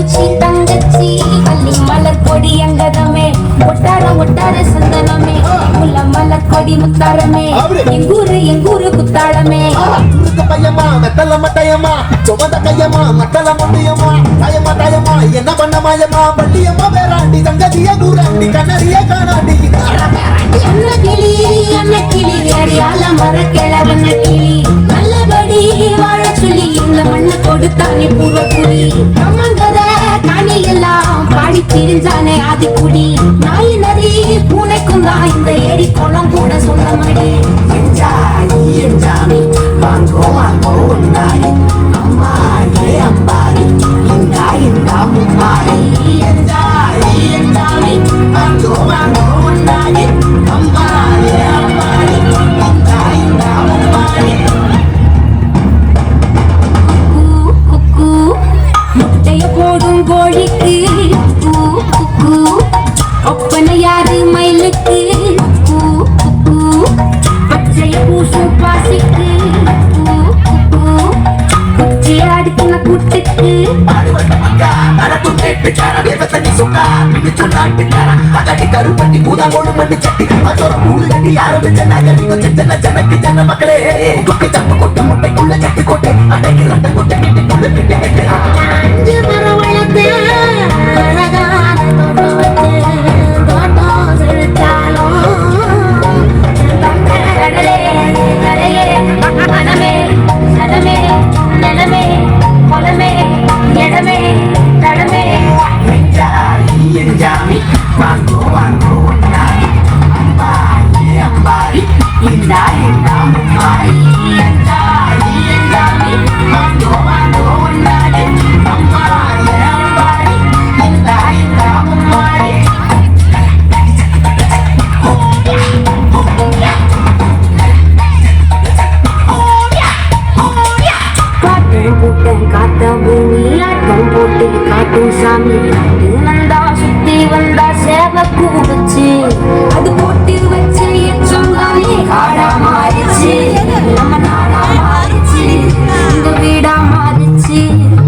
தங்கச்சி தங்கச்சி வள்ளி மலர் கொடி அங்கதமே ஒட்டார ஒட்டார சந்தனமே முல்ல மலர் கொடி முத்தாரமே எங்கூரு குத்தாளமே பையமா மெத்தல மட்டையம்மா சுமந்த கையம்மா மக்கள மொட்டியம்மா தாயம்மா தாயம்மா என்ன பண்ண மாயம்மா பள்ளியம்மா வேறாண்டி தங்கதிய கூறாண்டி கண்ணறிய காணாண்டி அன்ன கிளி அடியால மர கிழவன கிளி நல்லபடி வாழ சொல்லி இந்த மண்ணு கொடுத்தானே பூவக்குடி அம்மங்கத காணி எல்லாம் பாடி திரிஞ்சானே ஆதிக்குடி நாய் நரி பூனைக்கும் தான் இந்த ஏரி குளம் கூட சொந்தமடி எஞ்சாமி வாங்கோ வாங்கோ உண்டாரி அம்மா ஏ அம்பாரி இந்த மும்மாரி எஞ்சாமி வாங்கோ வாங்கோ உண்டாரி அம்மா ஏ அம்பாரி இந்த மும்மாரி முட்டைய போடும் கோழிக்கு ஒப்பனை யாரு மயிலுக்கு பச்சைய பூசும் பாசிக்கு குச்சியாடுக்கின கூட்டுக்கு மக்களே கொட்டை முட்டைக்குள்ள சட்டி கொட்டை அடைக்கு ரத்த கொட்டை சாமி வந்தா சுத்தி வந்தா சேவை கூடுச்சு அது போட்டு வச்சு எச்சம் தானே காடா மாறிச்சு